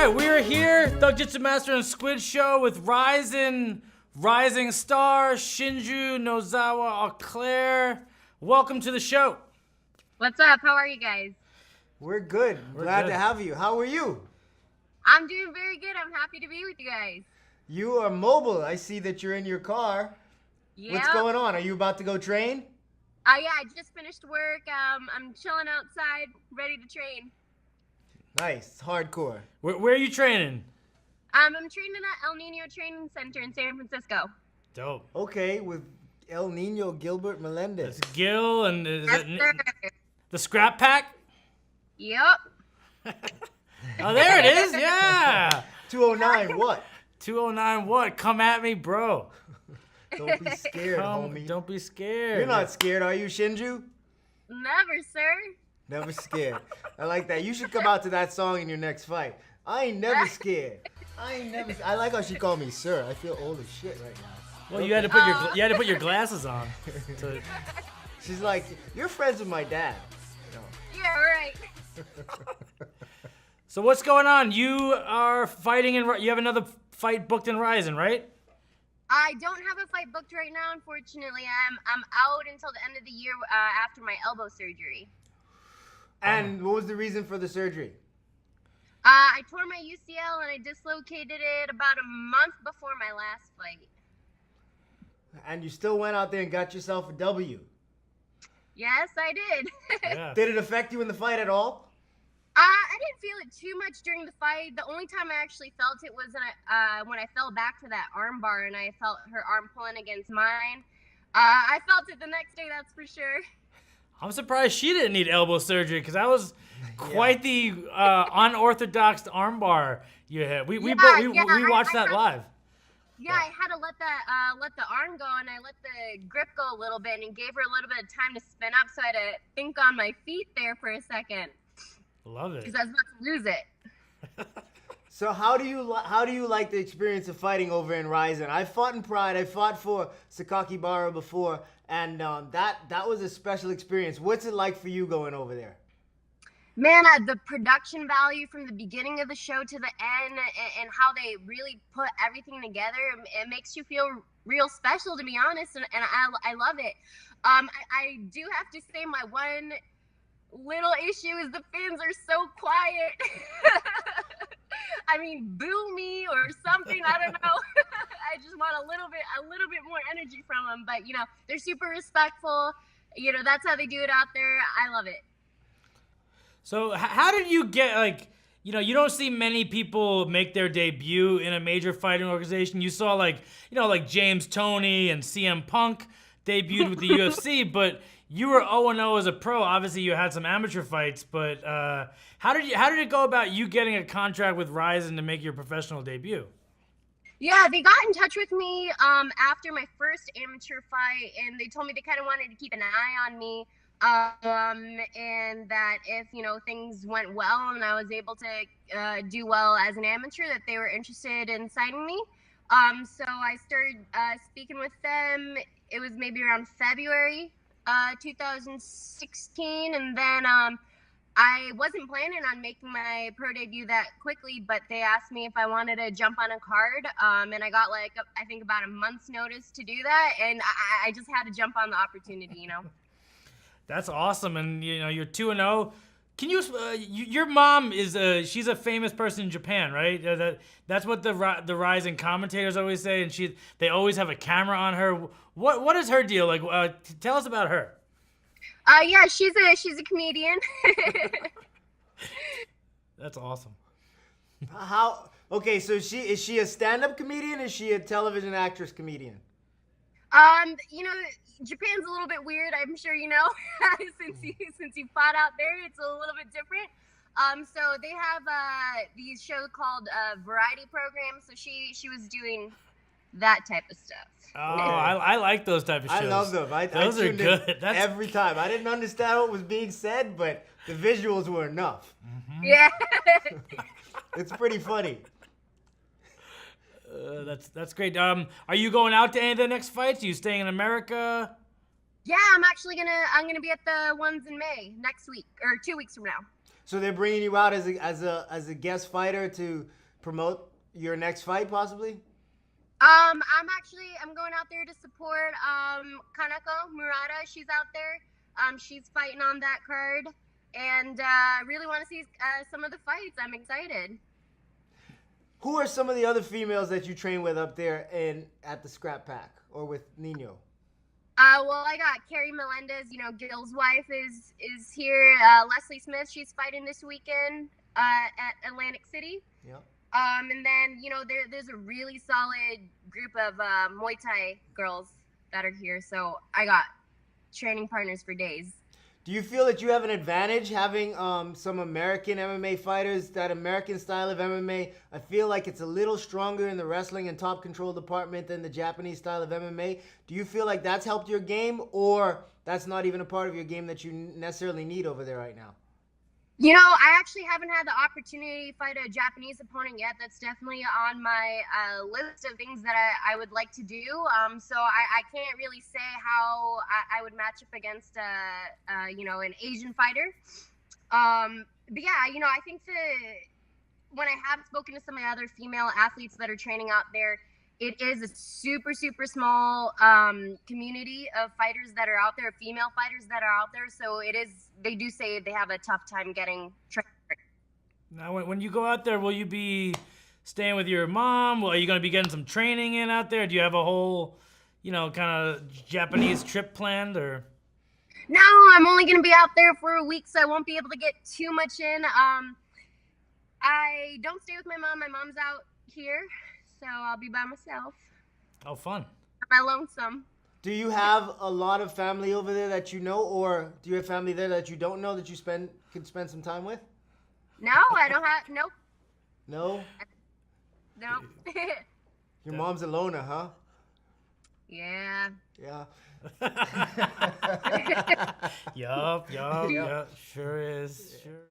right, we're here, Thug Jitsu Master and Squid Show with Rizin, Rising Star, Shinju, Nozawa-Auclair. Welcome to the show. What's up? How are you guys? We're good. Glad to have you. How are you? I'm doing very good. I'm happy to be with you guys. You are mobile. I see that you're in your car. Yeah. What's going on? Are you about to go train? Yeah, I just finished work. I'm chilling outside, ready to train. Nice. Hardcore. Where are you training? I'm training at El Nino Training Center in San Francisco. Dope. Okay, with El Nino Gilbert Melendez. It's Gil and Yes, sir. the Scrap Pack? Yep. Oh, there it is. Yeah. 209 what? 209 what? Come at me, bro. Don't be scared, homie. Don't be scared. You're not scared, are you, Shinju? Never, sir. Never scared. I like that. You should come out to that song in your next fight. I ain't never scared. I like how she called me sir. I feel old as shit right now. Well, you had to put your glasses on. She's like, you're friends with my dad. No. Yeah, right. So what's going on? You are fighting you have another fight booked in Rizin, right? I don't have a fight booked right now, unfortunately. I'm out until the end of the year after my elbow surgery. And what was the reason for the surgery? I tore my UCL and I dislocated it about a month before my last fight. And you still went out there and got yourself a W. Yes, I did. Yeah. Did it affect you in the fight at all? I didn't feel it too much during the fight. The only time I actually felt it was when I fell back to that arm bar and I felt her arm pulling against mine. I felt it the next day, that's for sure. I'm surprised she didn't need elbow surgery because that was quite the unorthodox armbar you had. We watched that live. Yeah, I had to let the arm go and I let the grip go a little bit and gave her a little bit of time to spin up, so I had to think on my feet there for a second. Love it. Because I was about to lose it. So how do you like the experience of fighting over in Rizin? I fought in Pride. I fought for Sakakibara before, and that was a special experience. What's it like for you going over there? Man, the production value from the beginning of the show to the end and how they really put everything together, it makes you feel real special, to be honest, and I love it. I do have to say my one little issue is the fans are so quiet. I mean, boo me or something, I don't know. I just want a little bit more energy from them, but you know, they're super respectful. You know, that's how they do it out there. I love it. So how did you get, you don't see many people make their debut in a major fighting organization. You saw like James Toney and CM Punk debuted with the UFC, but you were 0-0 as a pro. Obviously, you had some amateur fights, but how did it go about you getting a contract with Rizin to make your professional debut? Yeah, they got in touch with me after my first amateur fight, and they told me they kind of wanted to keep an eye on me. And that if, things went well and I was able to do well as an amateur, that they were interested in signing me. So I started speaking with them. It was maybe around February 2016. And then I wasn't planning on making my pro debut that quickly, but they asked me if I wanted to jump on a card. And I got I think about a month's notice to do that. And I just had to jump on the opportunity, That's awesome, and you're 2-0. Can you? Your mom is she's a famous person in Japan, right? That's what the Rizin commentators always say, and they always have a camera on her. What is her deal? Tell us about her. Yeah, she's a comedian. That's awesome. Okay, so is she a stand-up comedian? Or is she a television actress comedian? Japan's a little bit weird, I'm sure you know, since you fought out there, it's a little bit different. So they have these shows called variety programs. So she was doing that type of stuff. Oh, I like those type of shows. I love them. Those are good. Every time. I didn't understand what was being said, but the visuals were enough. Mm-hmm. Yeah. It's pretty funny. That's great. Are you going out to any of the next fights? Are you staying in America? Yeah, I'm gonna be at the ones in May next week or 2 weeks from now. So they're bringing you out as a guest fighter to promote your next fight, possibly. I'm going out there to support Kanako Murata. She's out there. She's fighting on that card, and really want to see some of the fights. I'm excited. Who are some of the other females that you train with up there at the Scrap Pack or with Nino? Well, I got Carrie Melendez. You know, Gil's wife is here. Leslie Smith. She's fighting this weekend at Atlantic City. Yep. And then, you know, there's a really solid group of Muay Thai girls that are here. So I got training partners for days. Do you feel that you have an advantage having some American MMA fighters? That American style of MMA, I feel like it's a little stronger in the wrestling and top control department than the Japanese style of MMA. Do you feel like that's helped your game, or that's not even a part of your game that you necessarily need over there right now? You know, I actually haven't had the opportunity to fight a Japanese opponent yet. That's definitely on my list of things that I would like to do. So I can't really say how I would match up against, you know, an Asian fighter. But yeah, you know, I think when I have spoken to some of my other female athletes that are training out there, it is a super, super small community of fighters that are out there, female fighters that are out there. So they do say they have a tough time getting trained. Now, when you go out there, will you be staying with your mom? Are you going to be getting some training in out there? Do you have a whole, you know, kind of Japanese trip planned, or? No, I'm only going to be out there for a week, so I won't be able to get too much in. I don't stay with my mom. My mom's out here. So I'll be by myself. Oh, fun. I'm lonesome. Do you have a lot of family over there that you know, or do you have family there that you don't know that you can spend some time with? No, I don't have. Nope. No? Nope. Your mom's a loner, huh? Yeah. Yeah. Yup, sure is. Sure.